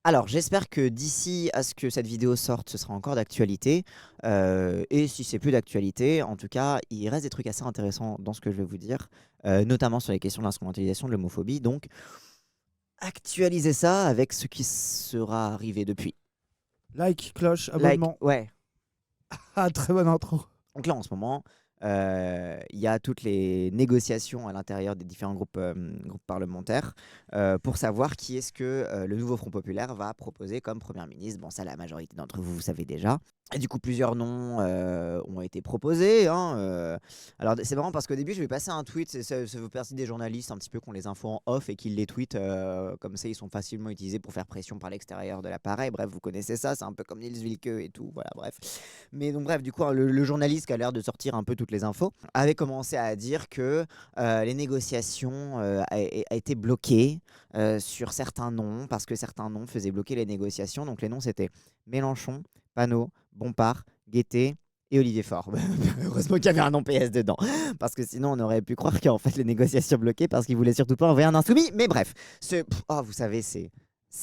Alors, j'espère que d'ici à ce que cette vidéo sorte, ce sera encore d'actualité. Et si c'est plus d'actualité, en tout cas, il reste des trucs assez intéressants dans ce que je vais vous dire, notamment sur les questions de l'instrumentalisation de l'homophobie. Donc, actualisez ça avec ce qui sera arrivé depuis. Like, cloche, Like, abonnement. ouais. Ah, très bonne intro. Donc là, en ce moment, il y a toutes les négociations à l'intérieur des différents groupes parlementaires pour savoir qui est-ce que le nouveau Front populaire va proposer comme Premier ministre. Bon, ça, la majorité d'entre vous, vous savez déjà. Et du coup, plusieurs noms ont été proposés, hein, alors, c'est marrant parce qu'au début, je vais passer un tweet. Ça fait partie des journalistes un petit peu qui ont les infos en off et qui les tweetent. Comme ça, ils sont facilement utilisés pour faire pression par l'extérieur de l'appareil. Bref, vous connaissez ça. C'est un peu comme Nils Wilke et tout. Voilà, bref. Mais donc, bref, du coup, le journaliste qui a l'air de sortir un peu toutes les infos avait commencé à dire que les négociations a été bloquées sur certains noms parce que certains noms faisaient bloquer les négociations. Donc, les noms, c'était Mélenchon, Panot, Bompard, Guettet et Olivier Faure. Heureusement qu'il y avait un nom PS dedans. Parce que sinon, on aurait pu croire qu'en fait, les négociations bloquées parce qu'ils voulaient surtout pas envoyer un insoumis. Mais bref, vous savez, c'est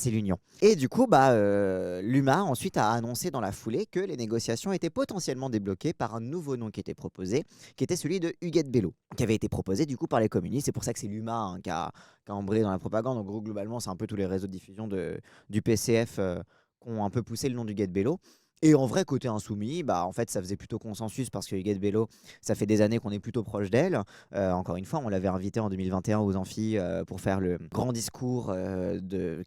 l'union. Et du coup, l'UMA ensuite a annoncé dans la foulée que les négociations étaient potentiellement débloquées par un nouveau nom qui était proposé, qui était celui de Huguette Bello, qui avait été proposé du coup par les communistes. C'est pour ça que c'est l'UMA qui a embrayé dans la propagande. En gros, globalement, c'est un peu tous les réseaux de diffusion du PCF qui ont un peu poussé le nom d'Huguette Bello. Et en vrai, côté insoumis, en fait, ça faisait plutôt consensus parce que Huguette Bello, ça fait des années qu'on est plutôt proche d'elle. Encore une fois, on l'avait invitée en 2021 aux amphis pour faire le grand discours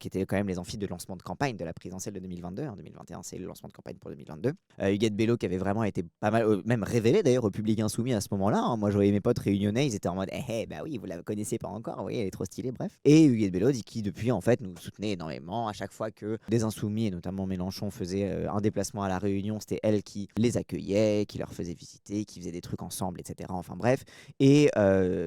qui était quand même les amphis de lancement de campagne de la présidentielle de 2022. En 2021, c'est le lancement de campagne pour 2022. Huguette Bello qui avait vraiment été pas mal, même révélé d'ailleurs au public insoumis à ce moment-là, hein. Moi, je voyais mes potes réunionnais, ils étaient en mode bah oui, vous la connaissez pas encore, oui, elle est trop stylée, bref. Et Huguette Bello dit qui, depuis, en fait, nous soutenait énormément à chaque fois que des insoumis, et notamment Mélenchon, faisaient un déplacement à La Réunion, c'était elle qui les accueillait, qui leur faisait visiter, qui faisait des trucs ensemble, etc. Enfin bref. Et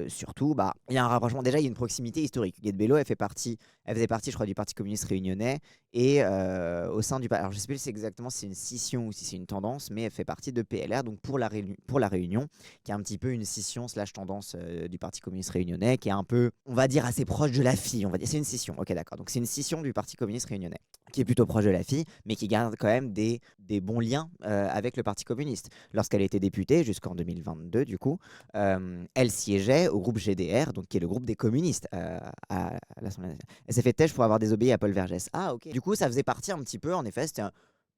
surtout, il y a un rapprochement. Déjà, il y a une proximité historique. Huguette Bello, elle faisait partie, je crois, du Parti communiste réunionnais. Et au sein du. Alors, je ne sais plus exactement si c'est une scission ou si c'est une tendance, mais elle fait partie de PLR, donc pour la Réunion, qui est un petit peu une scission slash tendance du Parti communiste réunionnais, qui est un peu, on va dire, assez proche de la fille. On va dire, c'est une scission. Ok, d'accord. Donc, c'est une scission du Parti communiste réunionnais, qui est plutôt proche de la fille, mais qui garde quand même des bons liens avec le Parti communiste. Lorsqu'elle était députée, jusqu'en 2022, du coup, elle siégeait au groupe GDR, donc qui est le groupe des communistes à l'Assemblée nationale. Elle s'est fait têche pour avoir désobéi à Paul Vergès. Ah, ok. Du coup, ça faisait partie un petit peu, en effet, c'était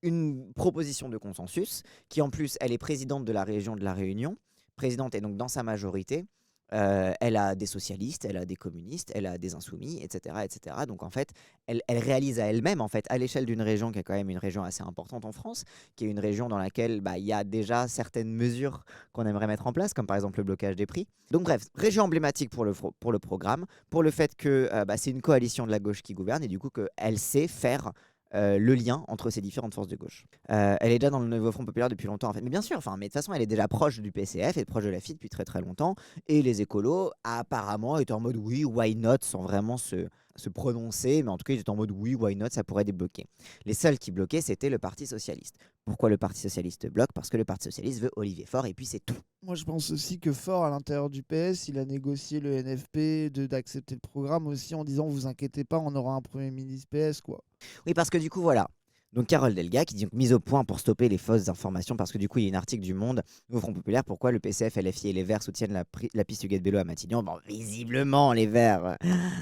une proposition de consensus, qui en plus, elle est présidente de la région de La Réunion, présidente et donc dans sa majorité. Elle a des socialistes, elle a des communistes, elle a des insoumis, etc. etc. Donc en fait, elle réalise à elle-même, en fait, à l'échelle d'une région qui est quand même une région assez importante en France, qui est une région dans laquelle il y a déjà certaines mesures qu'on aimerait mettre en place, comme par exemple le blocage des prix. Donc bref, région emblématique pour le programme, pour le fait que c'est une coalition de la gauche qui gouverne et du coup qu'elle sait faire le lien entre ces différentes forces de gauche. Elle est déjà dans le nouveau Front populaire depuis longtemps en fait. Mais bien sûr, mais de toute façon, elle est déjà proche du PCF et proche de la FI depuis très très longtemps. Et les écolos, apparemment, étaient en mode oui, why not, sans vraiment se prononcer. Mais en tout cas, ils étaient en mode oui, why not, ça pourrait débloquer. Les seuls qui bloquaient, c'était le Parti Socialiste. Pourquoi le Parti Socialiste bloque? Parce que le Parti Socialiste veut Olivier Faure et puis c'est tout. Moi, je pense aussi que Fort, à l'intérieur du PS, il a négocié le NFP d'accepter le programme aussi en disant vous inquiétez pas, on aura un Premier ministre PS, quoi. Oui, parce que du coup, voilà. Donc Carole Delga qui dit mise au point pour stopper les fausses informations parce que du coup il y a un article du Monde au Front populaire pourquoi le PCF, LFI et les Verts soutiennent la piste Huguette Bello à Matignon. Bon, visiblement les Verts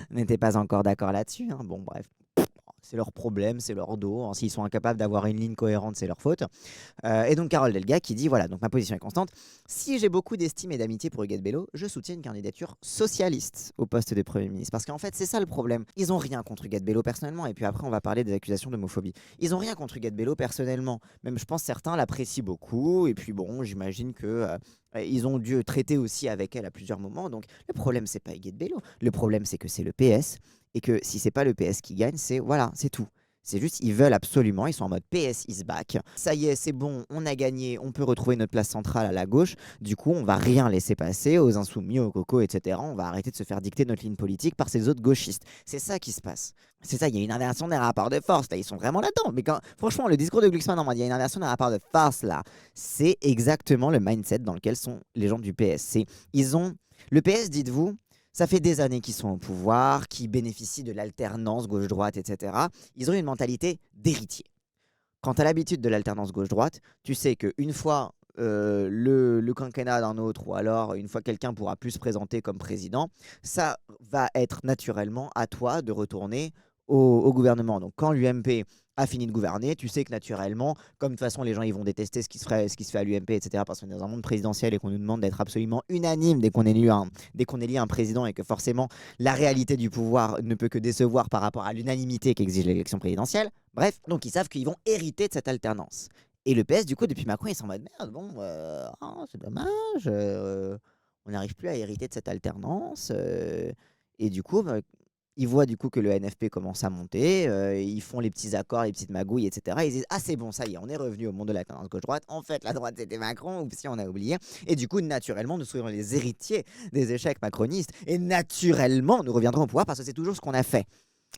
n'étaient pas encore d'accord là-dessus, hein. Bon bref, c'est leur problème, c'est leur dos, hein. S'ils sont incapables d'avoir une ligne cohérente, c'est leur faute. Et donc Carole Delga qui dit voilà, donc ma position est constante. Si j'ai beaucoup d'estime et d'amitié pour Huguette Bello, je soutiens une candidature socialiste au poste de Premier ministre. Parce qu'en fait, c'est ça le problème. Ils ont rien contre Huguette Bello personnellement. Et puis après, on va parler des accusations d'homophobie. Ils ont rien contre Huguette Bello personnellement. Même je pense certains l'apprécient beaucoup. Et puis bon, j'imagine que ils ont dû traiter aussi avec elle à plusieurs moments. Donc le problème, c'est pas Huguette Bello. Le problème, c'est que c'est le PS. Et que si c'est pas le PS qui gagne, c'est voilà, c'est tout. C'est juste, ils veulent absolument, ils sont en mode PS is back. Ça y est, c'est bon, on a gagné, on peut retrouver notre place centrale à la gauche. Du coup, on va rien laisser passer aux insoumis, aux cocos, etc. On va arrêter de se faire dicter notre ligne politique par ces autres gauchistes. C'est ça qui se passe. C'est ça, il y a une inversion des rapports de force. Là, ils sont vraiment là-dedans. Mais franchement, le discours de Glucksmann en mode il y a une inversion des rapports de force là, c'est exactement le mindset dans lequel sont les gens du PS. Le PS, dites-vous, Ça fait des années qu'ils sont au pouvoir, qu'ils bénéficient de l'alternance gauche-droite, etc. Ils ont une mentalité d'héritier. Quand tu as l'habitude de l'alternance gauche-droite, tu sais qu'une fois le quinquennat d'un autre, ou alors une fois quelqu'un pourra plus se présenter comme président, ça va être naturellement à toi de retourner au gouvernement. Donc quand l'UMP a fini de gouverner, tu sais que naturellement, comme de toute façon les gens ils vont détester ce qui se fait à l'UMP, etc., parce qu'on est dans un monde présidentiel et qu'on nous demande d'être absolument unanime dès qu'on élit un président, et que forcément la réalité du pouvoir ne peut que décevoir par rapport à l'unanimité qu'exige l'élection présidentielle. Bref, donc ils savent qu'ils vont hériter de cette alternance. Et le PS, du coup, depuis Macron, ils sont en mode merde, bon, c'est dommage, on n'arrive plus à hériter de cette alternance. Et du coup, ils voient du coup que le NFP commence à monter, ils font les petits accords, les petites magouilles, etc. Ils disent ah c'est bon, ça y est, on est revenu au monde de la tendance gauche-droite. En fait, la droite c'était Macron, ou si on a oublié. Et du coup, naturellement, nous serons les héritiers des échecs macronistes. Et naturellement, nous reviendrons au pouvoir parce que c'est toujours ce qu'on a fait.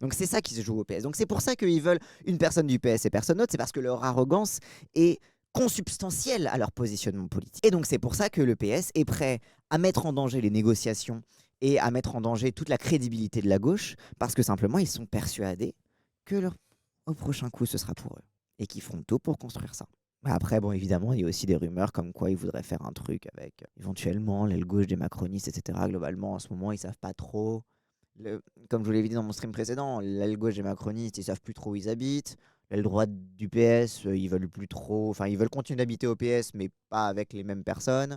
Donc c'est ça qui se joue au PS. Donc c'est pour ça qu'ils veulent une personne du PS et personne d'autre. C'est parce que leur arrogance est consubstantielle à leur positionnement politique. Et donc c'est pour ça que le PS est prêt à mettre en danger les négociations et à mettre en danger toute la crédibilité de la gauche, parce que simplement ils sont persuadés que au prochain coup ce sera pour eux, et qu'ils feront tout pour construire ça. Après, bon, évidemment, il y a aussi des rumeurs comme quoi ils voudraient faire un truc avec éventuellement l'aile gauche des macronistes, etc. Globalement, en ce moment, ils savent pas trop. Comme je vous l'ai dit dans mon stream précédent, l'aile gauche des macronistes, ils savent plus trop où ils habitent. L'aile droite du PS, ils veulent plus trop. Enfin, ils veulent continuer d'habiter au PS, mais pas avec les mêmes personnes.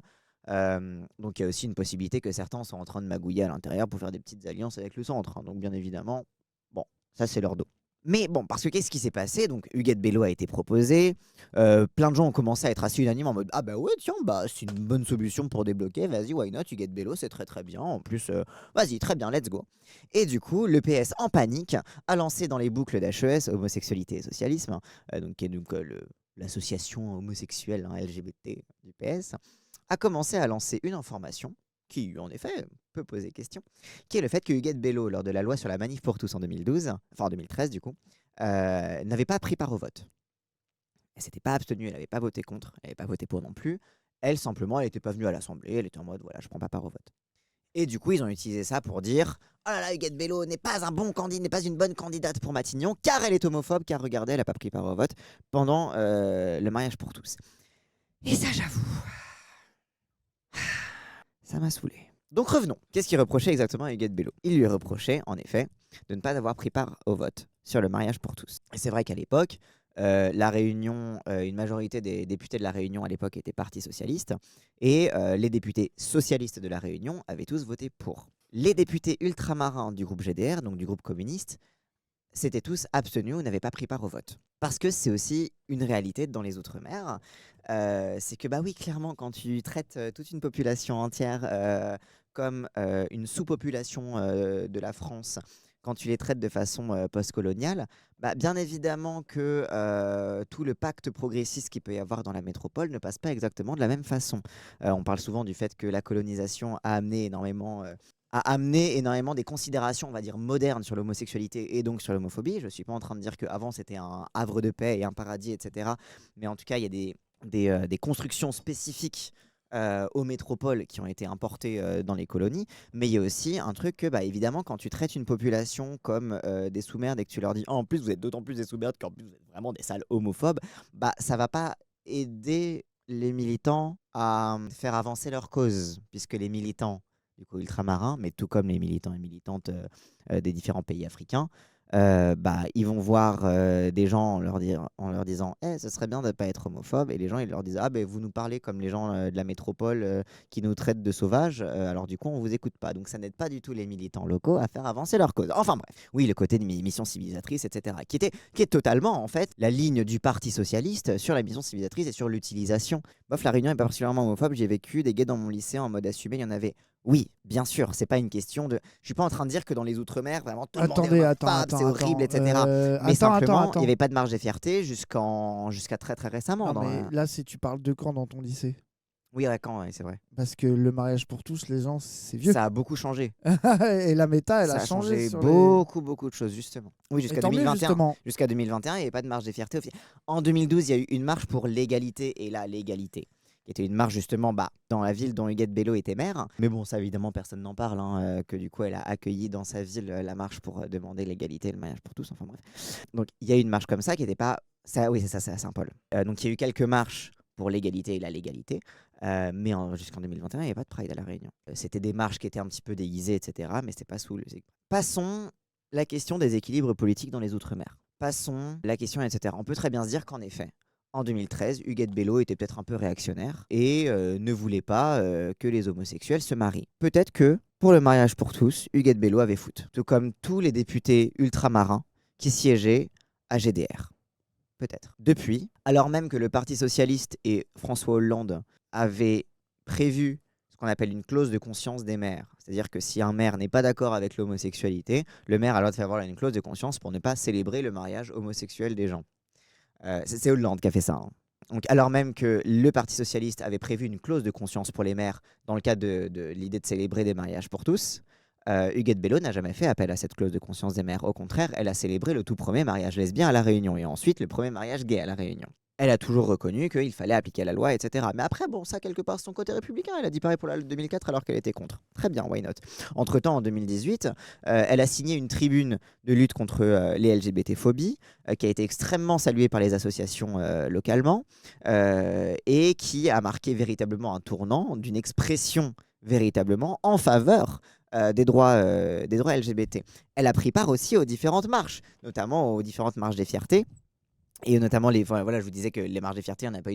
Donc, il y a aussi une possibilité que certains sont en train de magouiller à l'intérieur pour faire des petites alliances avec le centre, hein. Donc, bien évidemment, bon, ça, c'est leur dos. Mais bon, parce que qu'est-ce qui s'est passé? Donc, Huguette Bello a été proposé. Plein de gens ont commencé à être assez unanimes en mode ah bah ouais, tiens, bah c'est une bonne solution pour débloquer. Vas-y, why not? Huguette Bello, c'est très très bien. En plus, vas-y, très bien, let's go. Et du coup, le PS en panique a lancé dans les boucles d'HES, homosexualité et socialisme, donc qui est donc l'association homosexuelle, hein, LGBT du PS, a commencé à lancer une information qui, en effet, peut poser question, qui est le fait que Huguette Bello, lors de la loi sur la manif pour tous en 2012, enfin en 2013 du coup, n'avait pas pris part au vote. Elle s'était pas abstenue, elle n'avait pas voté contre, elle n'avait pas voté pour non plus. Elle, simplement, elle n'était pas venue à l'Assemblée, elle était en mode, voilà, je prends pas part au vote. Et du coup, ils ont utilisé ça pour dire oh là là, Huguette Bello n'est pas un bon candidat, n'est pas une bonne candidate pour Matignon, car elle est homophobe, car regardez, elle n'a pas pris part au vote pendant le mariage pour tous. Et ça, j'avoue, ça m'a saoulé. Donc revenons. Qu'est-ce qu'il reprochait exactement à Huguette Bello? Il lui reprochait, en effet, de ne pas avoir pris part au vote sur le mariage pour tous. Et c'est vrai qu'à l'époque, la Réunion, une majorité des députés de la Réunion à l'époque étaient partis socialistes, et les députés socialistes de la Réunion avaient tous voté pour. Les députés ultramarins du groupe GDR, donc du groupe communiste, s'étaient tous abstenus ou n'avaient pas pris part au vote. Parce que c'est aussi une réalité dans les Outre-mer, c'est que bah oui, clairement, quand tu traites toute une population entière comme une sous-population de la France, quand tu les traites de façon post-coloniale, bah, bien évidemment que tout le pacte progressiste qu'il peut y avoir dans la métropole ne passe pas exactement de la même façon. On parle souvent du fait que la colonisation a amené énormément des considérations, on va dire, modernes sur l'homosexualité et donc sur l'homophobie. Je ne suis pas en train de dire qu'avant c'était un havre de paix et un paradis, etc. Mais en tout cas, il y a des constructions spécifiques aux métropoles qui ont été importées dans les colonies. Mais il y a aussi un truc que, bah, évidemment, quand tu traites une population comme des sous-merdes et que tu leur dis en plus vous êtes d'autant plus des sous-merdes qu'en plus vous êtes vraiment des sales homophobes, bah, ça va pas aider les militants à faire avancer leur cause, puisque les militants du coup ultramarins, mais tout comme les militants et militantes des différents pays africains, bah, ils vont voir des gens en leur disant ce serait bien de ne pas être homophobe, et les gens ils leur disent ah ben vous nous parlez comme les gens de la métropole qui nous traitent de sauvages, alors du coup on vous écoute pas. Donc ça n'aide pas du tout les militants locaux à faire avancer leur cause. Enfin bref, oui, le côté de mission civilisatrice, etc., qui est totalement en fait la ligne du Parti socialiste sur la mission civilisatrice et sur l'utilisation. Bof, la Réunion est pas particulièrement homophobe, j'ai vécu des gays dans mon lycée en mode assumé, il y en avait. Oui, bien sûr, c'est pas une question de. Je suis pas en train de dire que dans les Outre-mer, vraiment tout le monde est homophobe, c'est horrible, etc. Mais simplement, il n'y avait pas de marge de fierté jusqu'à très très récemment. Non, mais là, tu parles de quand dans ton lycée? Oui, à Caen, ouais, c'est vrai. Parce que le mariage pour tous, les gens, c'est vieux. Ça a beaucoup changé. Et la méta, elle ça a changé. Beaucoup de choses, justement. Oui, jusqu'à 2021. Jusqu'à 2021, il n'y avait pas de marge de fierté. En 2012, il y a eu une marche pour l'égalité, et là, l'égalité, qui était une marche justement dans la ville dont Huguette Bello était maire. Mais bon, ça évidemment, personne n'en parle, que du coup, elle a accueilli dans sa ville la marche pour demander l'égalité et le mariage pour tous, enfin bref. Donc il y a eu une marche comme ça qui n'était pas... Ça, oui, c'est ça, c'est à Saint-Paul. Donc il y a eu quelques marches pour l'égalité et la légalité, mais jusqu'en 2021, il n'y avait pas de Pride à La Réunion. C'était des marches qui étaient un petit peu déguisées, etc., mais c'était pas sous le... Passons la question des équilibres politiques dans les Outre-mer. Passons la question, etc. On peut très bien se dire qu'en effet, en 2013, Huguette Bello était peut-être un peu réactionnaire et ne voulait pas que les homosexuels se marient. Peut-être que, pour le mariage pour tous, Huguette Bello avait foot. Tout comme tous les députés ultramarins qui siégeaient à GDR. Peut-être. Depuis, alors même que le Parti Socialiste et François Hollande avaient prévu ce qu'on appelle une clause de conscience des maires. C'est-à-dire que si un maire n'est pas d'accord avec l'homosexualité, le maire a le droit de faire avoir une clause de conscience pour ne pas célébrer le mariage homosexuel des gens. C'est Hollande qui a fait ça. Hein. Donc, alors même que le Parti Socialiste avait prévu une clause de conscience pour les maires dans le cadre de l'idée de célébrer des mariages pour tous, Huguette Bello n'a jamais fait appel à cette clause de conscience des maires. Au contraire, elle a célébré le tout premier mariage lesbien à La Réunion et ensuite le premier mariage gay à La Réunion. Elle a toujours reconnu qu'il fallait appliquer la loi, etc. Mais après, bon, ça, quelque part, c'est son côté républicain. Elle a dit pareil pour la 2004 alors qu'elle était contre. Très bien, why not. Entre-temps, en 2018, elle a signé une tribune de lutte contre les LGBT-phobies, qui a été extrêmement saluée par les associations localement, et qui a marqué véritablement un tournant d'une expression véritablement en faveur des droits LGBT. Elle a pris part aussi aux différentes marches, notamment aux différentes marches des fiertés. Et notamment, voilà, je vous disais que les marches des fiertés, on n'a pas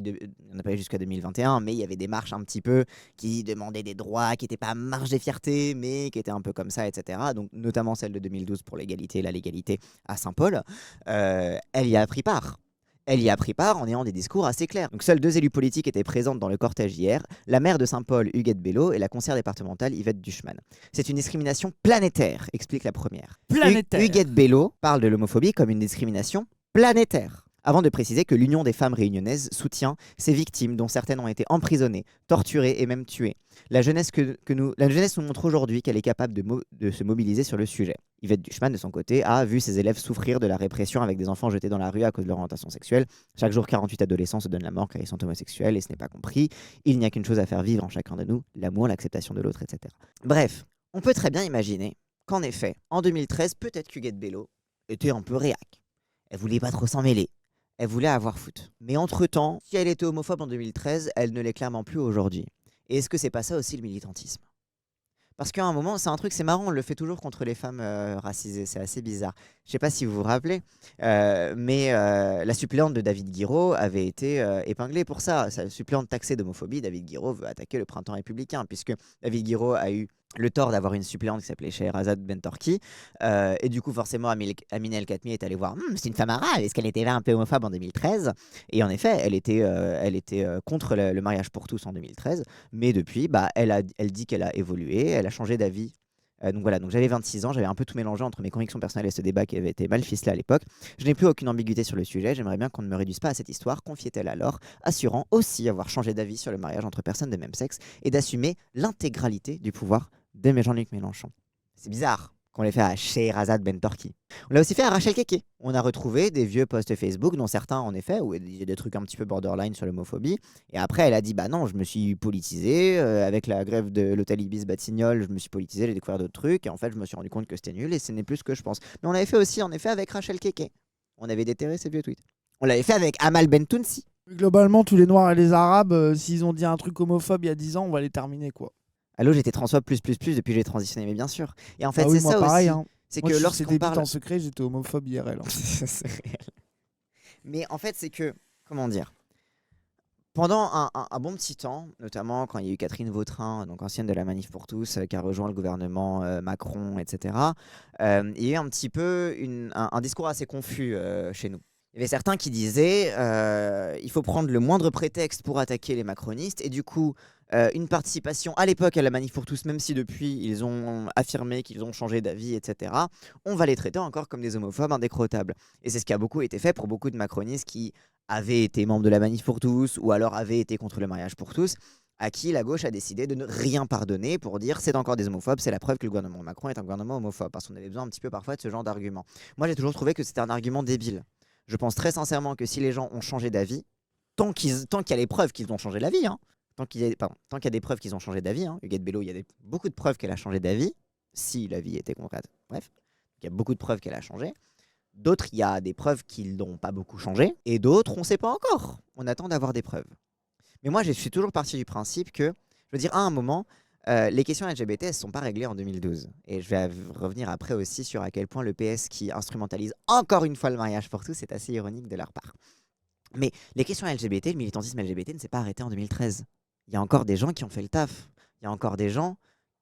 eu jusqu'à 2021, mais il y avait des marches un petit peu qui demandaient des droits, qui n'étaient pas marche des fiertés, mais qui étaient un peu comme ça, etc. Donc, notamment celle de 2012 pour l'égalité et la légalité à Saint-Paul. Elle y a pris part. Elle y a pris part en ayant des discours assez clairs. Donc, seuls 2 élus politiques étaient présentes dans le cortège hier, la maire de Saint-Paul, Huguette Bello, et la conseillère départementale, Yvette Duchman. C'est une discrimination planétaire, explique la première. Planétaire. Huguette Bello parle de l'homophobie comme une discrimination planétaire. Avant de préciser que l'Union des femmes réunionnaises soutient ces victimes dont certaines ont été emprisonnées, torturées et même tuées. La jeunesse nous montre aujourd'hui qu'elle est capable de se mobiliser sur le sujet. Yvette Duchman, de son côté, a vu ses élèves souffrir de la répression avec des enfants jetés dans la rue à cause de leur orientation sexuelle. Chaque jour, 48 adolescents se donnent la mort car ils sont homosexuels et ce n'est pas compris. Il n'y a qu'une chose à faire vivre en chacun de nous, l'amour, l'acceptation de l'autre, etc. Bref, on peut très bien imaginer qu'en effet, en 2013, peut-être qu'Huguette Bello était un peu réac. Elle voulait pas trop s'en mêler. Elle voulait avoir foot. Mais entre-temps, si elle était homophobe en 2013, elle ne l'est clairement plus aujourd'hui. Et est-ce que c'est pas ça aussi le militantisme ? Parce qu'à un moment, c'est un truc, c'est marrant, on le fait toujours contre les femmes racisées, c'est assez bizarre. Je sais pas si vous vous rappelez, mais la suppléante de David Guiraud avait été épinglée pour ça. Sa suppléante taxée d'homophobie, David Guiraud veut attaquer le printemps républicain, puisque David Guiraud a eu le tort d'avoir une suppléante qui s'appelait Scheherazade Bentorki. Et du coup, forcément, Amine El Khatmi est allé voir c'est une femme arabe, est-ce qu'elle était un peu homophobe en 2013 ? Et en effet, elle était contre le mariage pour tous en 2013. Mais depuis, elle dit qu'elle a évolué, elle a changé d'avis. Donc voilà, donc j'avais 26 ans, j'avais un peu tout mélangé entre mes convictions personnelles et ce débat qui avait été mal ficelé à l'époque. Je n'ai plus aucune ambiguïté sur le sujet, j'aimerais bien qu'on ne me réduise pas à cette histoire, confiait-elle alors, assurant aussi avoir changé d'avis sur le mariage entre personnes de même sexe et d'assumer l'intégralité du pouvoir de Jean-Luc Mélenchon. C'est bizarre qu'on l'ait fait à Scheherazade Bentorki. On l'a aussi fait à Rachel Keke. On a retrouvé des vieux posts Facebook, dont certains en effet, où il y a des trucs un petit peu borderline sur l'homophobie. Et après, elle a dit non, je me suis politisée. Avec la grève de l'hôtel Ibis Batignolles, je me suis politisée, j'ai découvert d'autres trucs. Et en fait, je me suis rendu compte que c'était nul et ce n'est plus ce que je pense. Mais on l'avait fait aussi, en effet, avec Rachel Keke. On avait déterré ces vieux tweets. On l'avait fait avec Amal Bentounsi. Globalement, tous les Noirs et les Arabes, s'ils ont dit un truc homophobe il y a 10 ans, on va les terminer, quoi. Allô, j'étais transphobe depuis que j'ai transitionné, mais bien sûr. Et en fait, oui, c'est moi, ça pareil, aussi. Hein. C'est moi, que je lorsqu'on parle en secret, j'étais homophobe IRL. Hein. C'est réel. Mais en fait, c'est que, comment dire, pendant un bon petit temps, notamment quand il y a eu Catherine Vautrin, donc ancienne de la Manif pour tous, qui a rejoint le gouvernement Macron, etc., il y a eu un petit peu un discours assez confus chez nous. Il y avait certains qui disaient il faut prendre le moindre prétexte pour attaquer les macronistes, et du coup, une participation à l'époque à la Manif pour tous, même si depuis ils ont affirmé qu'ils ont changé d'avis, etc., on va les traiter encore comme des homophobes indécrottables. Et c'est ce qui a beaucoup été fait pour beaucoup de macronistes qui avaient été membres de la Manif pour tous, ou alors avaient été contre le mariage pour tous, à qui la gauche a décidé de ne rien pardonner pour dire c'est encore des homophobes, c'est la preuve que le gouvernement Macron est un gouvernement homophobe, parce qu'on avait besoin un petit peu parfois de ce genre d'argument. Moi j'ai toujours trouvé que c'était un argument débile. Je pense très sincèrement que si les gens ont changé d'avis, tant qu'il y a les preuves qu'ils ont changé d'avis, Tant qu'il y a des preuves qu'ils ont changé d'avis, hein, Huguette Bello, il y a beaucoup de preuves qu'elle a changé d'avis, si l'avis était concret. Bref, il y a beaucoup de preuves qu'elle a changé. D'autres, il y a des preuves qu'ils n'ont pas beaucoup changé. Et d'autres, on ne sait pas encore. On attend d'avoir des preuves. Mais moi, je suis toujours parti du principe que, je veux dire, à un moment, les questions LGBT ne sont pas réglées en 2012. Et je vais revenir après aussi sur à quel point le PS qui instrumentalise encore une fois le mariage pour tous, c'est assez ironique de leur part. Mais les questions LGBT, le militantisme LGBT ne s'est pas arrêté en 2013. Il y a encore des gens qui ont fait le taf. Il y a encore des gens,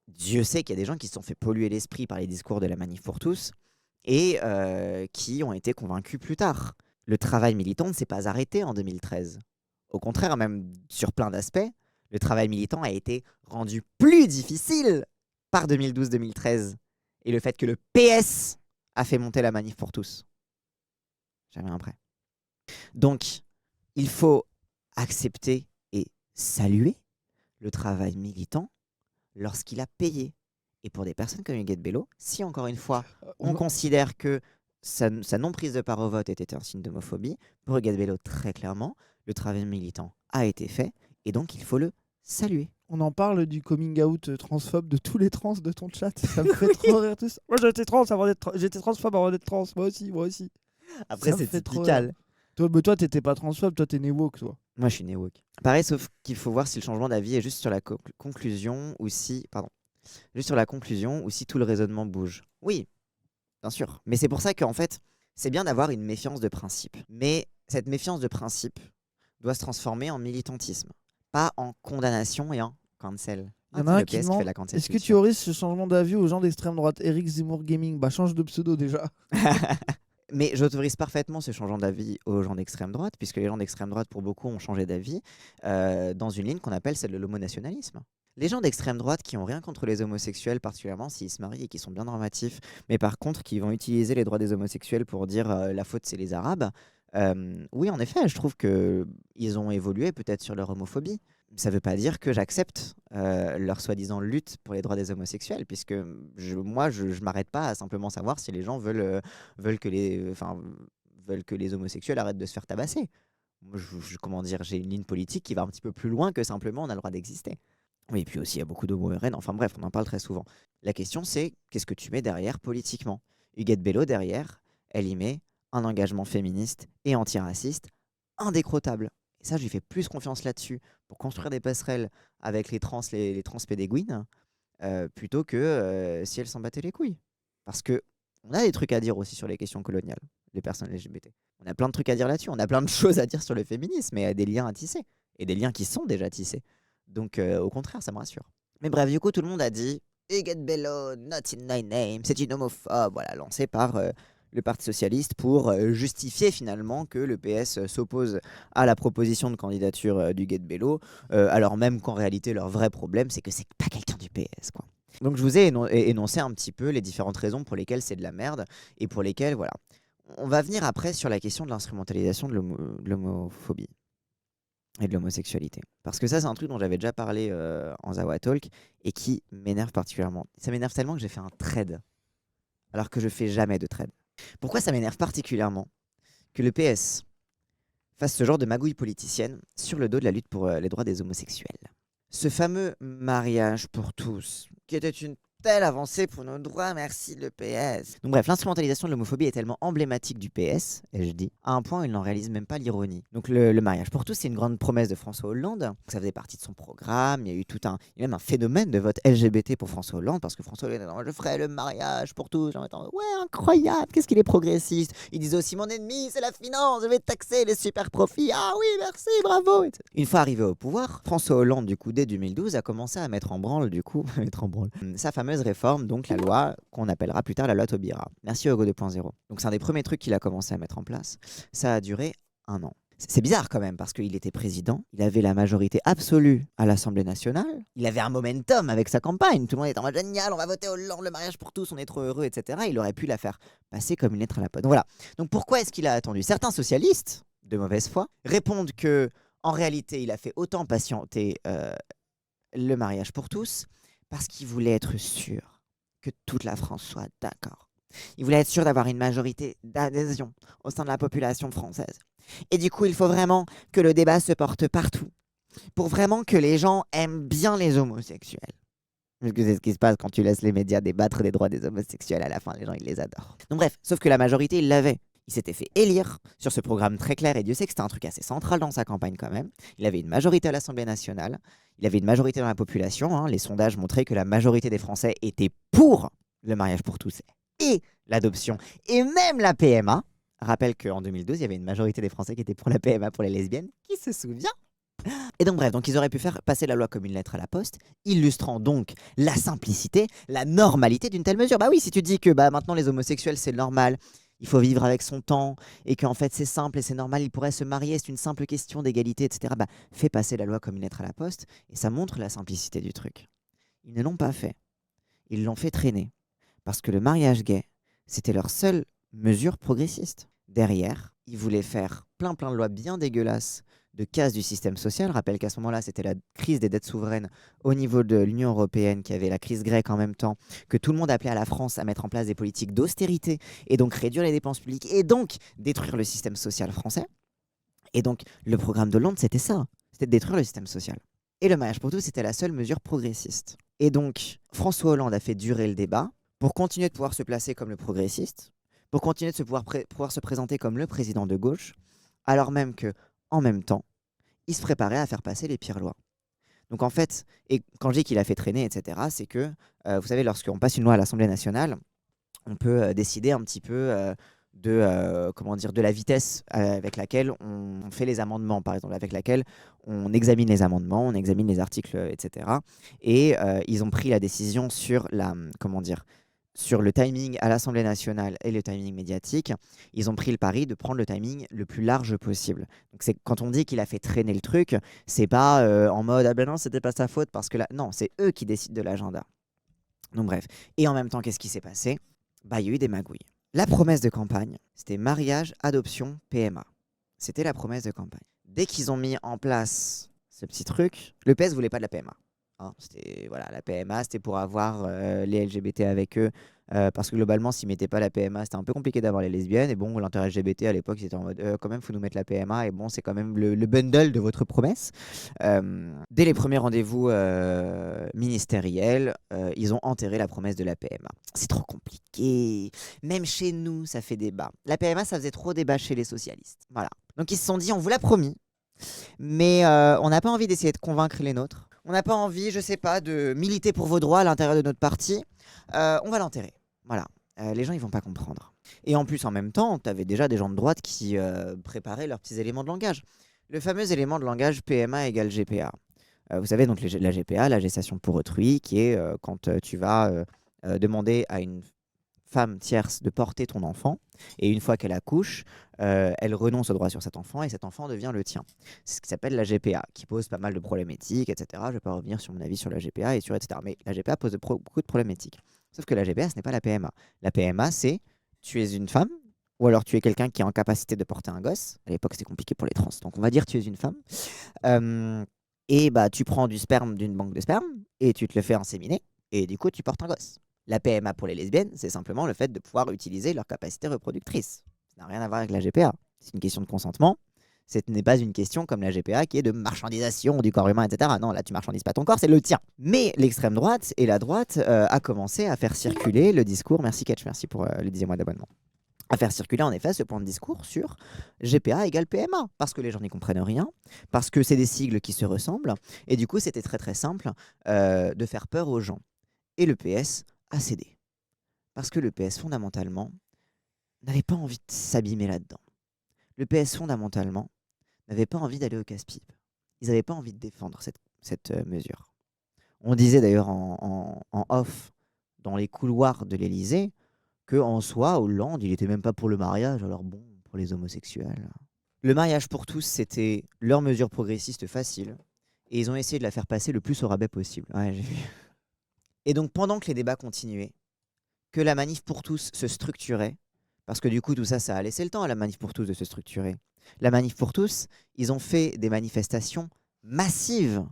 Dieu sait qu'il y a des gens qui se sont fait polluer l'esprit par les discours de la Manif pour tous et qui ont été convaincus plus tard. Le travail militant ne s'est pas arrêté en 2013. Au contraire, même sur plein d'aspects, le travail militant a été rendu plus difficile par 2012-2013. Et le fait que le PS a fait monter la Manif pour tous. Jamais après. Donc, il faut accepter et saluer le travail militant lorsqu'il a payé. Et pour des personnes comme Huguette Bello, si encore une fois, on considère que sa non-prise de part au vote était un signe d'homophobie, pour Huguette Bello, très clairement, le travail militant a été fait et donc il faut le saluer. On en parle du coming out transphobe de tous les trans de ton chat. Ça me fait trop rire tout ça. Moi j'étais j'étais transphobe avant d'être trans. Moi aussi. Après, Ça me c'est fait trop typical. rire. Toi, t'étais pas transphobe, toi, t'es né woke, toi. Moi, je suis né woke. Pareil, sauf qu'il faut voir si le changement d'avis est juste sur la conclusion ou si... Pardon. Juste sur la conclusion ou si tout le raisonnement bouge. Oui, bien sûr. Mais c'est pour ça qu'en fait, c'est bien d'avoir une méfiance de principe. Mais cette méfiance de principe doit se transformer en militantisme, pas en condamnation et en cancel. Il y en a un le qui PS qui fait demande la cancel est-ce que tu culture. aurais ce changement d'avis aux gens d'extrême droite Eric Zemmour Gaming. Bah, change de pseudo déjà. Mais j'autorise parfaitement ce changement d'avis aux gens d'extrême droite, puisque les gens d'extrême droite, pour beaucoup, ont changé d'avis dans une ligne qu'on appelle celle de l'homonationalisme. Les gens d'extrême droite qui ont rien contre les homosexuels, particulièrement s'ils se marient et qui sont bien normatifs, mais par contre qui vont utiliser les droits des homosexuels pour dire la faute c'est les Arabes, oui en effet, je trouve qu'ils ont évolué peut-être sur leur homophobie. Ça ne veut pas dire que j'accepte leur soi-disant lutte pour les droits des homosexuels, puisque moi je m'arrête pas à simplement savoir si les gens veulent que les homosexuels arrêtent de se faire tabasser. Moi, comment dire, j'ai une ligne politique qui va un petit peu plus loin que simplement on a le droit d'exister. Oui, et puis aussi, il y a beaucoup d'homo-RN. Enfin bref, on en parle très souvent. La question, c'est qu'est-ce que tu mets derrière politiquement? Huguette Bello, derrière, elle y met un engagement féministe et antiraciste indécrottable. Et ça, je lui fais plus confiance là-dessus pour construire des passerelles avec les trans pédéguines plutôt que si elle s'en battait les couilles. Parce que on a des trucs à dire aussi sur les questions coloniales, les personnes LGBT. On a plein de trucs à dire là-dessus. On a plein de choses à dire sur le féminisme et des liens à tisser. Et des liens qui sont déjà tissés. Donc, au contraire, ça me rassure. Mais bref, du coup, tout le monde a dit Huguette Bello, not in my name, c'est une homophobe, voilà, lancé par le Parti Socialiste pour justifier finalement que le PS s'oppose à la proposition de candidature d'Huguette Bello, alors même qu'en réalité, leur vrai problème, c'est que c'est pas quelqu'un du PS, quoi. Donc, je vous ai énoncé un petit peu les différentes raisons pour lesquelles c'est de la merde et pour lesquelles, voilà. On va venir après sur la question de l'instrumentalisation de l'homophobie et de l'homosexualité. Parce que ça, c'est un truc dont j'avais déjà parlé en Zawa Talk et qui m'énerve particulièrement. Ça m'énerve tellement que j'ai fait un trade, alors que je fais jamais de trade. Pourquoi ça m'énerve particulièrement que le PS fasse ce genre de magouille politicienne sur le dos de la lutte pour les droits des homosexuels? Ce fameux mariage pour tous, qui était une telle avancée pour nos droits, merci le PS. Donc bref, l'instrumentalisation de l'homophobie est tellement emblématique du PS, et je dis, à un point où il n'en réalise même pas l'ironie. Donc le mariage pour tous, c'est une grande promesse de François Hollande. Ça faisait partie de son programme, il y a eu il y a même un phénomène de vote LGBT pour François Hollande, parce que François Hollande, je ferai le mariage pour tous. En étant, ouais, incroyable, qu'est-ce qu'il est progressiste. Il disait aussi, mon ennemi, c'est la finance, je vais taxer les super profits. Ah oui, merci, bravo. Etc. Une fois arrivé au pouvoir, François Hollande, du coup, dès 2012, a commencé à mettre en branle, sa fameuse réforme, donc la loi qu'on appellera plus tard la loi Taubira. Merci Hugo 2.0. Donc c'est un des premiers trucs qu'il a commencé à mettre en place. Ça a duré 1 an. C'est bizarre quand même, parce qu'il était président, il avait la majorité absolue à l'Assemblée nationale, il avait un momentum avec sa campagne, tout le monde était en mode génial, on va voter Hollande, le mariage pour tous, on est trop heureux, etc. Il aurait pu la faire passer comme une lettre à la poste. Donc voilà. Donc pourquoi est-ce qu'il a attendu? Certains socialistes, de mauvaise foi, répondent que en réalité, il a fait autant patienter le mariage pour tous parce qu'il voulait être sûr que toute la France soit d'accord. Il voulait être sûr d'avoir une majorité d'adhésion au sein de la population française. Et du coup, il faut vraiment que le débat se porte partout. pour vraiment que les gens aiment bien les homosexuels. Parce que c'est ce qui se passe quand tu laisses les médias débattre des droits des homosexuels à la fin, les gens ils les adorent. Donc bref, sauf que la majorité il l'avait. Il s'était fait élire sur ce programme très clair et Dieu sait que c'était un truc assez central dans sa campagne quand même. Il avait une majorité à l'Assemblée nationale, il avait une majorité dans la population, hein. Les sondages montraient que la majorité des Français étaient pour le mariage pour tous et l'adoption et même la PMA. Rappelle qu'en 2012, il y avait une majorité des Français qui étaient pour la PMA pour les lesbiennes. Qui se souvient? Et donc bref, donc ils auraient pu faire passer la loi comme une lettre à la poste, illustrant donc la simplicité, la normalité d'une telle mesure. Bah oui, si tu dis que bah, maintenant les homosexuels c'est normal, il faut vivre avec son temps, et qu'en fait c'est simple et c'est normal, ils pourraient se marier, c'est une simple question d'égalité, etc. Bah fais passer la loi comme une lettre à la poste, et ça montre la simplicité du truc. Ils ne l'ont pas fait. Ils l'ont fait traîner. Parce que le mariage gay, c'était leur seule mesure progressiste. Derrière, ils voulaient faire plein de lois bien dégueulasses de casse du système social. Rappelle qu'à ce moment-là, c'était la crise des dettes souveraines au niveau de l'Union européenne, qui avait la crise grecque en même temps, que tout le monde appelait à la France à mettre en place des politiques d'austérité et donc réduire les dépenses publiques et donc détruire le système social français. Et donc, le programme de Hollande, c'était ça. C'était de détruire le système social. Et le mariage pour tous, c'était la seule mesure progressiste. Et donc, François Hollande a fait durer le débat pour continuer de pouvoir se placer comme le progressiste, pour continuer de pouvoir se présenter comme le président de gauche, alors même que, en même temps, il se préparait à faire passer les pires lois. Donc en fait, et quand je dis qu'il a fait traîner, etc., c'est que, vous savez, lorsqu'on passe une loi à l'Assemblée nationale, on peut décider un petit peu comment dire, de la vitesse avec laquelle on fait les amendements, par exemple, avec laquelle on examine les amendements, on examine les articles, etc. Et ils ont pris la décision sur comment dire, sur le timing à l'Assemblée nationale et le timing médiatique. Ils ont pris le pari de prendre le timing le plus large possible. Donc c'est quand on dit qu'il a fait traîner le truc, c'est pas en mode ah ben non, c'était pas sa faute parce que là, non, c'est eux qui décident de l'agenda. Donc bref. Et en même temps, qu'est-ce qui s'est passé? Bah, il y a eu des magouilles. La promesse de campagne, c'était mariage, adoption, PMA. C'était la promesse de campagne. Dès qu'ils ont mis en place ce petit truc, le PS voulait pas de la PMA. Hein, c'était, voilà, la PMA, c'était pour avoir les LGBT avec eux. Parce que globalement, s'ils mettaient pas la PMA, c'était un peu compliqué d'avoir les lesbiennes. Et bon, l'intérêt LGBT à l'époque, c'était en mode quand même, faut nous mettre la PMA. Et bon, c'est quand même le bundle de votre promesse. Dès les premiers rendez-vous ministériels, ils ont enterré la promesse de la PMA. C'est trop compliqué. Même chez nous, ça fait débat. La PMA, ça faisait trop débat chez les socialistes. Voilà. Donc ils se sont dit, on vous l'a promis, mais on n'a pas envie d'essayer de convaincre les nôtres. On n'a pas envie, je sais pas, de militer pour vos droits à l'intérieur de notre parti. On va l'enterrer. Voilà. Les gens, ils vont pas comprendre. Et en plus, en même temps, tu avais déjà des gens de droite qui préparaient leurs petits éléments de langage. Le fameux élément de langage PMA égale GPA. Vous savez, donc la GPA, la gestation pour autrui, qui est quand tu vas demander à une femme tierce de porter ton enfant, et une fois qu'elle accouche, elle renonce au droit sur cet enfant, et cet enfant devient le tien. C'est ce qui s'appelle la GPA, qui pose pas mal de problèmes éthiques, etc. Je ne vais pas revenir sur mon avis sur la GPA, et sur etc. Mais la GPA pose beaucoup de problèmes éthiques. Sauf que la GPA, ce n'est pas la PMA. La PMA, c'est tu es une femme, ou alors tu es quelqu'un qui est en capacité de porter un gosse. À l'époque, c'était compliqué pour les trans, donc on va dire tu es une femme. Et bah, tu prends du sperme d'une banque de sperme, et tu te le fais inséminer, et du coup, tu portes un gosse. La PMA pour les lesbiennes, c'est simplement le fait de pouvoir utiliser leur capacité reproductrice. Ça n'a rien à voir avec la GPA. C'est une question de consentement. Ce n'est pas une question comme la GPA qui est de marchandisation du corps humain, etc. Non, là, tu marchandises pas ton corps, c'est le tien. Mais l'extrême droite et la droite a commencé à faire circuler le discours. Merci Ketch, merci pour le 10e mois d'abonnement. À faire circuler en effet ce point de discours sur GPA égale PMA, parce que les gens n'y comprennent rien, parce que c'est des sigles qui se ressemblent, et du coup c'était très très simple de faire peur aux gens. Et le PS a cédé. Parce que le PS, fondamentalement, n'avait pas envie de s'abîmer là-dedans. Le PS, fondamentalement, n'avait pas envie d'aller au casse-pipe. Ils n'avaient pas envie de défendre cette mesure. On disait d'ailleurs en off, dans les couloirs de l'Élysée, qu'en soi, Hollande, il n'était même pas pour le mariage, alors bon, pour les homosexuels. Le mariage pour tous, c'était leur mesure progressiste facile, et ils ont essayé de la faire passer le plus au rabais possible. Ouais, j'ai vu. Et donc, pendant que les débats continuaient, que la manif pour tous se structurait, parce que du coup, tout ça, ça a laissé le temps à la manif pour tous de se structurer. La manif pour tous, ils ont fait des manifestations massives,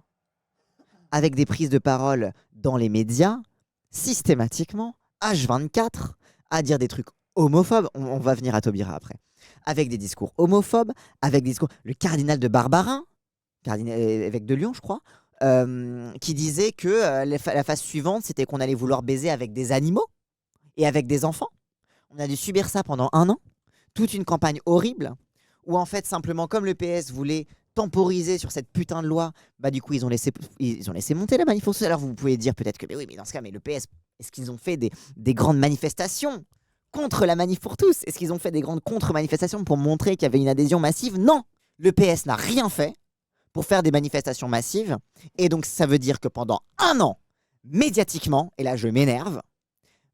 avec des prises de parole dans les médias, systématiquement, H24, à dire des trucs homophobes. On va venir à Taubira après. Avec des discours homophobes, avec des discours... Le cardinal de Barbarin, évêque de Lyon, je crois, qui disait que la phase suivante, c'était qu'on allait vouloir baiser avec des animaux et avec des enfants. On a dû subir ça pendant 1 an, toute une campagne horrible, où en fait, simplement, comme le PS voulait temporiser sur cette putain de loi, bah du coup, ils ont laissé monter la manif pour tous. Alors vous pouvez dire peut-être que, mais oui, mais dans ce cas, mais le PS, est-ce qu'ils ont fait des grandes manifestations contre la manif pour tous? Est-ce qu'ils ont fait des grandes contre-manifestations pour montrer qu'il y avait une adhésion massive? Non! Le PS n'a rien fait pour faire des manifestations massives. Et donc, ça veut dire que pendant 1 an, médiatiquement, et là je m'énerve,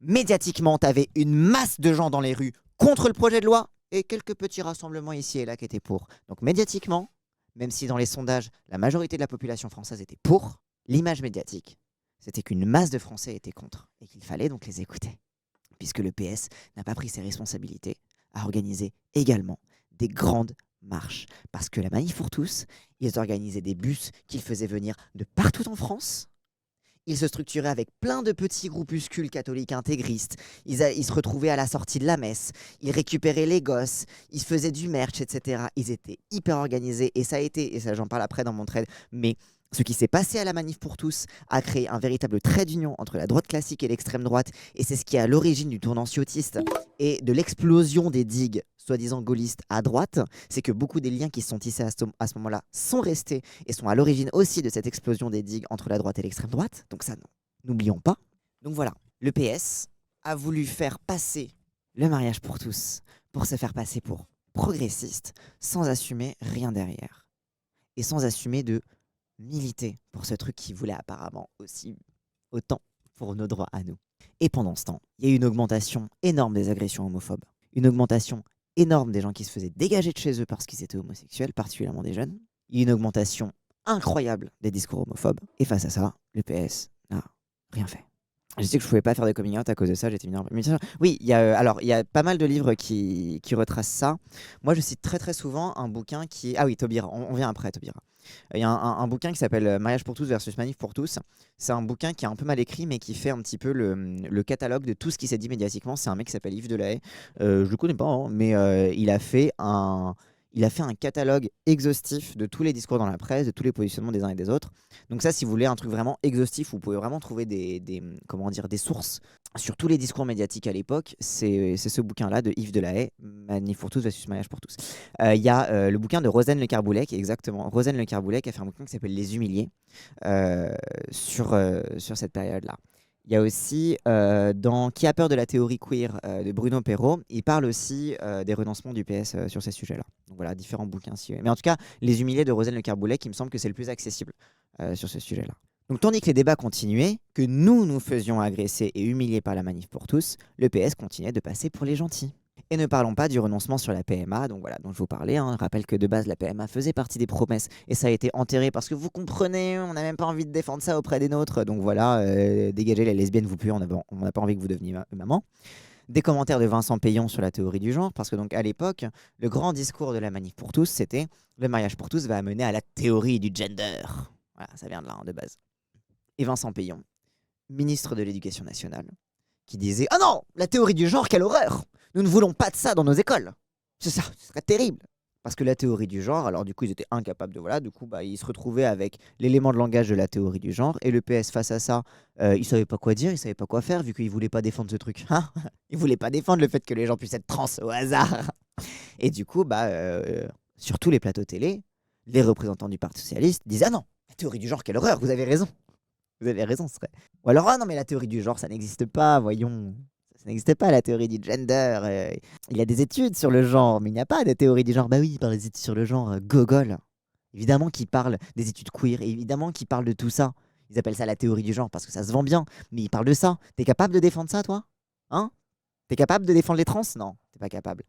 médiatiquement, t'avais une masse de gens dans les rues contre le projet de loi et quelques petits rassemblements ici et là qui étaient pour. Donc médiatiquement, même si dans les sondages, la majorité de la population française était pour, l'image médiatique, c'était qu'une masse de Français étaient contre et qu'il fallait donc les écouter. Puisque le PS n'a pas pris ses responsabilités à organiser également des grandes marches. Parce que la Manif pour tous, ils organisaient des bus qu'ils faisaient venir de partout en France. Ils se structuraient avec plein de petits groupuscules catholiques intégristes. Ils se retrouvaient à la sortie de la messe. Ils récupéraient les gosses. Ils faisaient du merch, etc. Ils étaient hyper organisés. Et ça a été, et ça j'en parle après dans mon trade, mais ce qui s'est passé à la Manif pour tous a créé un véritable trait d'union entre la droite classique et l'extrême droite. Et c'est ce qui est à l'origine du tournant ciotiste et de l'explosion des digues soi-disant gaullistes à droite. C'est que beaucoup des liens qui se sont tissés à ce moment-là sont restés et sont à l'origine aussi de cette explosion des digues entre la droite et l'extrême droite. Donc ça, n'oublions pas. Donc voilà, le PS a voulu faire passer le mariage pour tous pour se faire passer pour progressiste sans assumer rien derrière. Et sans assumer de militer pour ce truc qui voulait apparemment aussi autant pour nos droits à nous. Et pendant ce temps, il y a eu une augmentation énorme des agressions homophobes, une augmentation énorme des gens qui se faisaient dégager de chez eux parce qu'ils étaient homosexuels, particulièrement des jeunes. Il y a eu une augmentation incroyable des discours homophobes. Et face à ça, le PS n'a rien fait. Je sais que je ne pouvais pas faire de coming out à cause de ça, j'étais mineur. Oui, il y a pas mal de livres qui retracent ça. Moi, je cite très très souvent un bouquin qui... Ah oui, Taubira, on vient après Taubira. Il y a un bouquin qui s'appelle Mariage pour tous versus Manif pour tous. C'est un bouquin qui est un peu mal écrit, mais qui fait un petit peu le catalogue de tout ce qui s'est dit médiatiquement. C'est un mec qui s'appelle Yves Delahaye. Je le connais pas, hein, mais il a fait un catalogue exhaustif de tous les discours dans la presse, de tous les positionnements des uns et des autres. Donc ça, si vous voulez un truc vraiment exhaustif, vous pouvez vraiment trouver des sources sur tous les discours médiatiques à l'époque. C'est ce bouquin-là de Yves Delahaye, Manif pour tous versus Mariage pour tous. Il y a le bouquin de Rosane Le Carboulet, qui a fait un bouquin qui s'appelle Les Humiliés, sur cette période-là. Il y a aussi dans Qui a peur de la théorie queer de Bruno Perrault, il parle aussi des renoncements du PS sur ces sujets-là. Donc voilà, différents bouquins. Mais en tout cas, Les Humiliés de Rosane Le Carboulet, qui me semble que c'est le plus accessible sur ce sujet-là. Donc tandis que les débats continuaient, que nous faisions agresser et humilier par la Manif pour tous, le PS continuait de passer pour les gentils. Et ne parlons pas du renoncement sur la PMA, donc voilà, dont je vous parlais. Je rappelle que de base, la PMA faisait partie des promesses et ça a été enterré parce que vous comprenez, on n'a même pas envie de défendre ça auprès des nôtres. Donc voilà, dégagez les lesbiennes, vous puez, on n'a pas envie que vous deveniez maman. Des commentaires de Vincent Payon sur la théorie du genre, parce que donc à l'époque, le grand discours de la Manif pour tous, c'était le mariage pour tous va amener à la théorie du gender. Voilà, ça vient de là, de base. Et Vincent Payon, ministre de l'Éducation nationale, qui disait « Ah non, la théorie du genre, quelle horreur! Nous ne voulons pas de ça dans nos écoles. Ce serait terrible. » Parce que la théorie du genre, alors du coup, ils étaient incapables de... Voilà, du coup, ils se retrouvaient avec l'élément de langage de la théorie du genre. Et le PS, face à ça, il savait pas quoi dire, il savait pas quoi faire, vu qu'il voulait pas défendre ce truc. Il voulait pas défendre le fait que les gens puissent être trans au hasard. Et du coup, sur tous les plateaux télé, les représentants du Parti Socialiste disaient « Ah non, la théorie du genre, quelle horreur, vous avez raison. Vous avez raison, ce serait... » Ou alors « Ah non, mais la théorie du genre, ça n'existe pas, voyons. » Ça n'existe pas, la théorie du gender. Il y a des études sur le genre, mais il n'y a pas de théorie du genre. Bah oui, il parle des études sur le genre. Gogol. Évidemment qu'il parle des études queer, et évidemment qu'il parle de tout ça. Ils appellent ça la théorie du genre parce que ça se vend bien, mais il parle de ça. T'es capable de défendre ça, toi? Hein? T'es capable de défendre les trans? Non, t'es pas capable.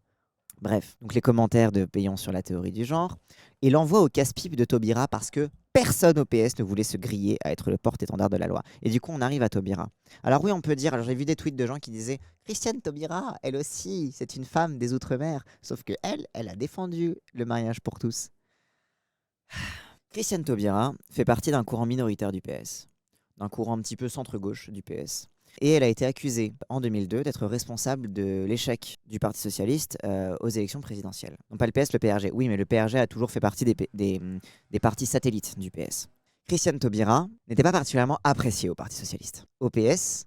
Bref, donc les commentaires de Payon sur la théorie du genre, et l'envoi au casse-pipe de Taubira parce que personne au PS ne voulait se griller à être le porte-étendard de la loi. Et du coup, on arrive à Taubira. Alors oui, on peut dire, alors j'ai vu des tweets de gens qui disaient « Christiane Taubira, elle aussi, c'est une femme des Outre-mer. » Sauf que elle a défendu le mariage pour tous. Christiane Taubira fait partie d'un courant minoritaire du PS, d'un courant un petit peu centre-gauche du PS, Et elle a été accusée en 2002 d'être responsable de l'échec du Parti socialiste aux élections présidentielles. Non pas le PS, le PRG. Oui, mais le PRG a toujours fait partie des partis satellites du PS. Christiane Taubira n'était pas particulièrement appréciée au Parti socialiste. Au PS,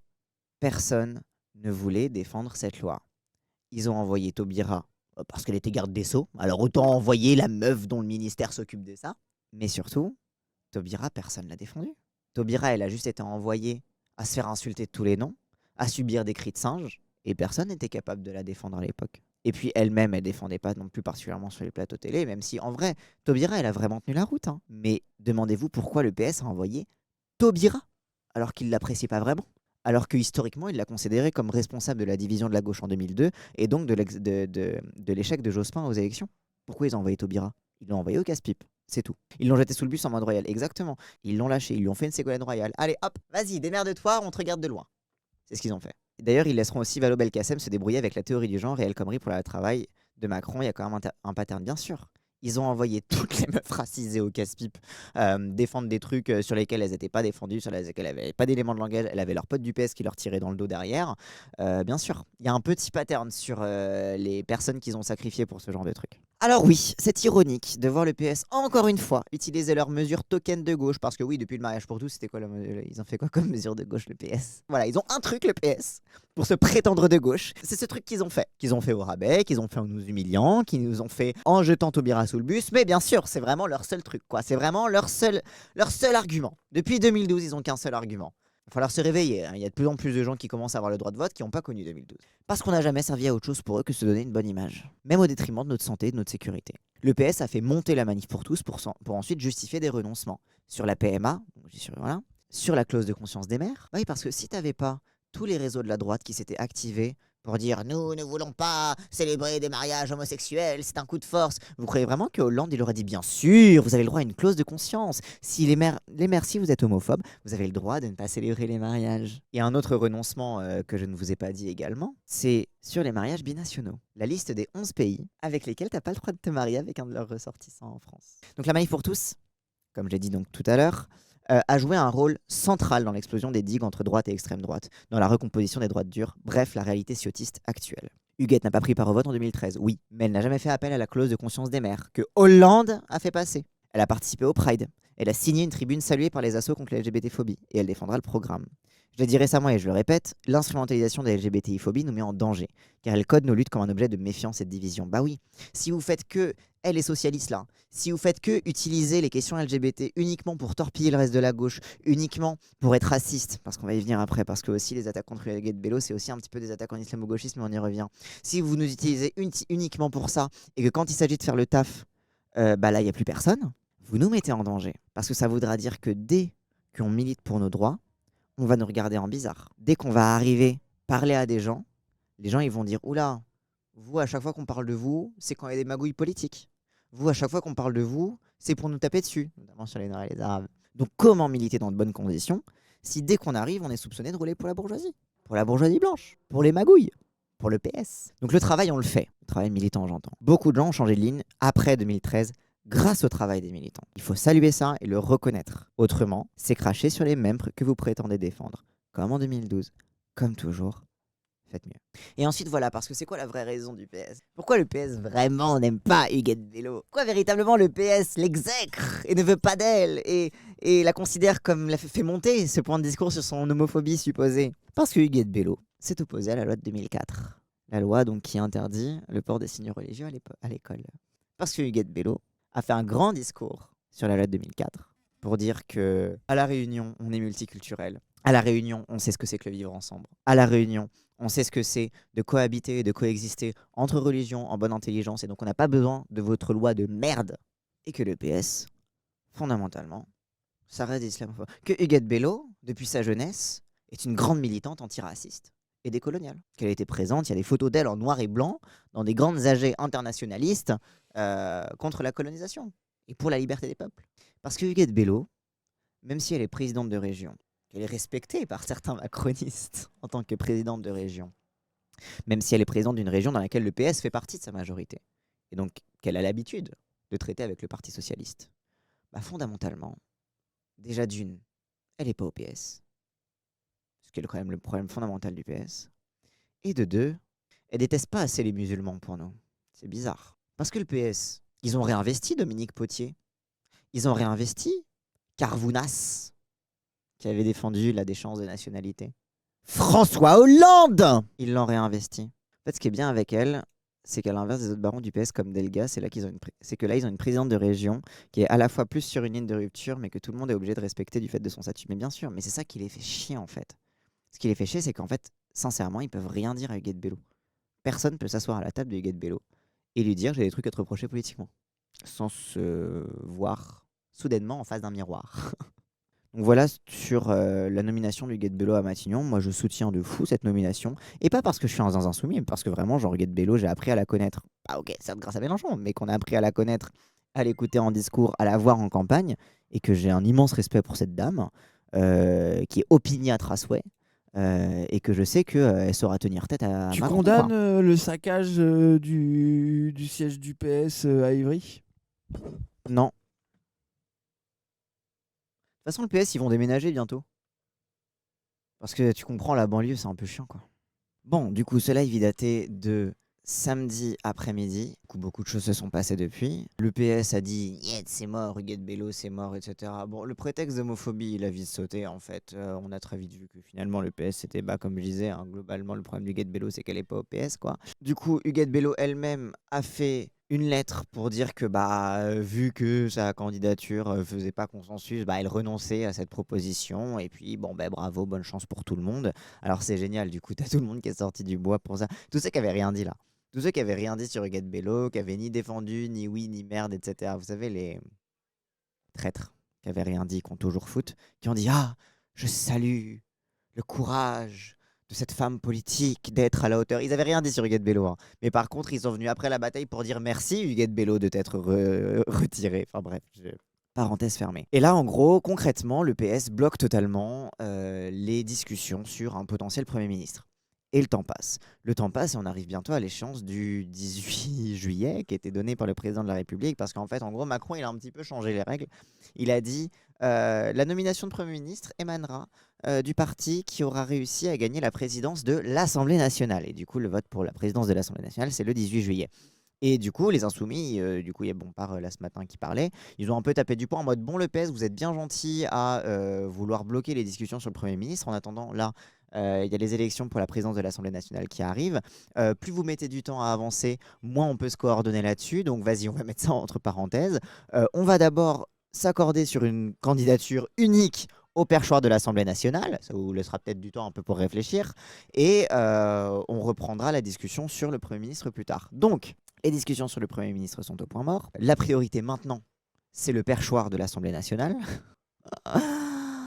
personne ne voulait défendre cette loi. Ils ont envoyé Taubira parce qu'elle était garde des Sceaux. Alors autant envoyer la meuf dont le ministère s'occupe de ça. Mais surtout, Taubira, personne ne l'a défendue. Taubira, elle a juste été envoyée à se faire insulter de tous les noms, à subir des cris de singe, et personne n'était capable de la défendre à l'époque. Et puis elle-même, elle défendait pas non plus particulièrement sur les plateaux télé, même si en vrai, Taubira, elle a vraiment tenu la route. Hein. Mais demandez-vous pourquoi le PS a envoyé Taubira, alors qu'il ne l'appréciait pas vraiment. Alors que historiquement, il l'a considéré comme responsable de la division de la gauche en 2002 et donc de l'échec de Jospin aux élections. Pourquoi ils ont envoyé Taubira? Ils l'ont envoyé au casse-pipe, c'est tout. Ils l'ont jeté sous le bus en mode royal, exactement. Ils l'ont lâché, ils lui ont fait une ségolène royale. Allez, hop, vas-y, démerde-toi, on te regarde de loin. C'est ce qu'ils ont fait. D'ailleurs, ils laisseront aussi Vallaud Belkacem se débrouiller avec la théorie du genre et El Khomri pour le travail de Macron. Il y a quand même un pattern, bien sûr. Ils ont envoyé toutes les meufs racisées au casse-pipe défendre des trucs sur lesquels elles n'étaient pas défendues, sur lesquels elles n'avaient pas d'éléments de langage. Elles avaient leurs potes du PS qui leur tiraient dans le dos derrière. Bien sûr, il y a un petit pattern sur les personnes qu'ils ont sacrifiées pour ce genre de trucs. Alors oui, c'est ironique de voir le PS encore une fois utiliser leurs mesures token de gauche, parce que oui, depuis le mariage pour tous, c'était quoi ils ont fait quoi comme mesure de gauche le PS? Voilà, ils ont un truc le PS pour se prétendre de gauche. C'est ce truc qu'ils ont fait au rabais, qu'ils ont fait en nous humiliant, qu'ils nous ont fait en jetant Taubira sous le bus, mais bien sûr, c'est vraiment leur seul truc, quoi. C'est vraiment leur seul argument. Depuis 2012, ils ont qu'un seul argument. Il va falloir se réveiller. Hein. Il y a de plus en plus de gens qui commencent à avoir le droit de vote qui n'ont pas connu 2012. Parce qu'on n'a jamais servi à autre chose pour eux que se donner une bonne image. Même au détriment de notre santé et de notre sécurité. Le PS a fait monter la manif pour tous pour ensuite justifier des renoncements. Sur la PMA, voilà, sur la clause de conscience des maires. Oui, parce que si tu n'avais pas tous les réseaux de la droite qui s'étaient activés pour dire nous ne voulons pas célébrer des mariages homosexuels, c'est un coup de force. Vous croyez vraiment que Hollande il aurait dit bien sûr, vous avez le droit à une clause de conscience. Si les maires, si vous êtes homophobe, vous avez le droit de ne pas célébrer les mariages. Et un autre renoncement que je ne vous ai pas dit également, c'est sur les mariages binationaux. La liste des 11 pays avec lesquels tu n'as pas le droit de te marier avec un de leurs ressortissants en France. Donc la manif pour tous, comme j'ai dit donc tout à l'heure, a joué un rôle central dans l'explosion des digues entre droite et extrême droite, dans la recomposition des droites dures, bref, la réalité ciotiste actuelle. Huguette n'a pas pris part au vote en 2013, oui, mais elle n'a jamais fait appel à la clause de conscience des maires, que Hollande a fait passer. Elle a participé au Pride, elle a signé une tribune saluée par les assauts contre la LGBT-phobie, et elle défendra le programme. Je l'ai dit récemment et je le répète, l'instrumentalisation de la LGBTI-phobie nous met en danger, car elle code nos luttes comme un objet de méfiance et de division. Bah oui, si vous faites que, elle est socialiste là, si vous faites que utiliser les questions LGBT uniquement pour torpiller le reste de la gauche, uniquement pour être raciste, parce qu'on va y venir après, parce que aussi les attaques contre Huguette Bello, c'est aussi un petit peu des attaques en islamo-gauchisme, mais on y revient. Si vous nous utilisez uniquement pour ça, et que quand il s'agit de faire le taf, bah là, il n'y a plus personne, vous nous mettez en danger. Parce que ça voudra dire que dès qu'on milite pour nos droits, on va nous regarder en bizarre. Dès qu'on va arriver parler à des gens, les gens ils vont dire oula, vous à chaque fois qu'on parle de vous, c'est quand il y a des magouilles politiques. Vous à chaque fois qu'on parle de vous, c'est pour nous taper dessus, notamment sur les Noirs et les Arabes. Donc comment militer dans de bonnes conditions si dès qu'on arrive, on est soupçonné de rouler pour la bourgeoisie blanche, pour les magouilles, pour le PS. Donc le travail on le fait, le travail militant j'entends. Beaucoup de gens ont changé de ligne après 2013 grâce au travail des militants. Il faut saluer ça et le reconnaître. Autrement, c'est cracher sur les mêmes que vous prétendez défendre. Comme en 2012. Comme toujours, faites mieux. Et ensuite, voilà, parce que c'est quoi la vraie raison du PS? Pourquoi le PS vraiment n'aime pas Huguette Bello? Pourquoi véritablement le PS l'exècre et ne veut pas d'elle et la considère comme la fait monter ce point de discours sur son homophobie supposée? Parce que Huguette Bello s'est opposée à la loi de 2004. La loi donc qui interdit le port des signes religieux à l'école. Parce que Huguette Bello a fait un grand discours sur la loi de 2004 pour dire que à La Réunion, on est multiculturel. À La Réunion, on sait ce que c'est que le vivre ensemble. À La Réunion, on sait ce que c'est de cohabiter et de coexister entre religions en bonne intelligence. Et donc, on n'a pas besoin de votre loi de merde. Et que le PS, fondamentalement, ça reste islamophobe. Que Huguette Bello, depuis sa jeunesse, est une grande militante antiraciste et décoloniale. Qu'elle était présente, il y a des photos d'elle en noir et blanc dans des grandes AG internationalistes contre la colonisation et pour la liberté des peuples. Parce que Huguette Bello, même si elle est présidente de région, qu'elle est respectée par certains macronistes en tant que présidente de région, même si elle est présidente d'une région dans laquelle le PS fait partie de sa majorité, et donc qu'elle a l'habitude de traiter avec le Parti socialiste, bah fondamentalement, déjà d'une, elle n'est pas au PS. qui est quand même le problème fondamental du PS. Et de deux, elle déteste pas assez les musulmans pour nous. C'est bizarre. Parce que le PS, ils ont réinvesti Dominique Potier. Ils ont réinvesti Carvounas, qui avait défendu la déchéance de nationalité. François Hollande, ils l'ont réinvesti. En fait, ce qui est bien avec elle, c'est qu'à l'inverse des autres barons du PS comme Delga, c'est que là, ils ont une présidente de région qui est à la fois plus sur une ligne de rupture, mais que tout le monde est obligé de respecter du fait de son statut. Mais bien sûr, mais c'est ça qui les fait chier en fait. Ce qui les fait chier, c'est qu'en fait, sincèrement, ils peuvent rien dire à Huguette Bello. Personne peut s'asseoir à la table de Huguette Bello et lui dire j'ai des trucs à te reprocher politiquement, sans se voir soudainement en face d'un miroir. Donc voilà sur la nomination d'Huguette Bello à Matignon. Moi, je soutiens de fou cette nomination. Et pas parce que je suis un zinzin soumis, mais parce que vraiment, genre, Huguette Bello, j'ai appris à la connaître. Ah ok, certes grâce à Mélenchon, mais qu'on a appris à la connaître, à l'écouter en discours, à la voir en campagne, et que j'ai un immense respect pour cette dame, qui est opiniâtre à souhait, et que je sais qu'elle saura tenir tête à Tu Macron, condamnes quoi. le saccage du siège du PS à Ivry? Non. De toute façon, le PS, ils vont déménager bientôt. Parce que tu comprends, la banlieue, c'est un peu chiant, quoi. Bon, du coup, ce live est daté de samedi après-midi. Du coup, beaucoup de choses se sont passées depuis. Le PS a dit Niet, c'est mort, Huguette Bello, c'est mort, etc. Bon, le prétexte d'homophobie, il a vite sauté, en fait. On a très vite vu que finalement, le PS, c'était, comme je disais, hein, globalement, le problème d'Huguette Bello, c'est qu'elle n'est pas au PS, quoi. Du coup, Huguette Bello elle-même a fait une lettre pour dire que vu que sa candidature faisait pas consensus, elle renonçait à cette proposition. Et puis, bon, bravo, bonne chance pour tout le monde. Alors c'est génial, du coup, t'as tout le monde qui est sorti du bois pour ça. Tous ceux qui avaient rien dit là. Tous ceux qui avaient rien dit sur Huguette Bello, qui avaient ni défendu, ni oui, ni merde, etc. Vous savez, les traîtres qui avaient rien dit, qui ont toujours foot, qui ont dit ah, je salue le courage de cette femme politique d'être à la hauteur. Ils avaient rien dit sur Huguette Bello, hein. Mais par contre, ils sont venus après la bataille pour dire merci Huguette Bello de t'être retiré. Enfin bref, parenthèse fermée. Et là, en gros, concrètement, le PS bloque totalement les discussions sur un potentiel Premier ministre. Et le temps passe. Le temps passe et on arrive bientôt à l'échéance du 18 juillet qui a été donnée par le président de la République parce qu'en fait, en gros, Macron, il a un petit peu changé les règles. Il a dit la nomination de Premier ministre émanera du parti qui aura réussi à gagner la présidence de l'Assemblée nationale. Et du coup, le vote pour la présidence de l'Assemblée nationale, c'est le 18 juillet. Et du coup, les Insoumis, du coup, il y a Bompard là ce matin qui parlait, ils ont un peu tapé du poing en mode bon, le PS, vous êtes bien gentil à vouloir bloquer les discussions sur le Premier ministre. En attendant, là, il y a les élections pour la présidence de l'Assemblée nationale qui arrivent. Plus vous mettez du temps à avancer, moins on peut se coordonner là-dessus. Donc vas-y, on va mettre ça entre parenthèses. On va d'abord s'accorder sur une candidature unique au perchoir de l'Assemblée nationale. Ça vous laissera peut-être du temps un peu pour réfléchir. Et on reprendra la discussion sur le Premier ministre plus tard. Donc, les discussions sur le Premier ministre sont au point mort. La priorité maintenant, c'est le perchoir de l'Assemblée nationale.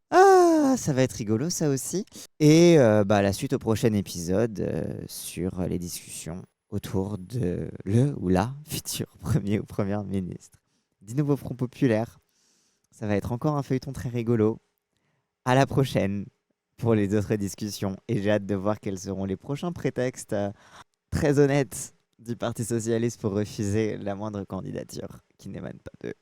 Ah, ça va être rigolo ça aussi. Et la suite au prochain épisode sur les discussions autour de le ou la futur Premier ou Première ministre. Du nouveau Front Populaire. Ça va être encore un feuilleton très rigolo. À la prochaine pour les autres discussions. Et j'ai hâte de voir quels seront les prochains prétextes très honnêtes du Parti Socialiste pour refuser la moindre candidature qui n'émane pas d'eux.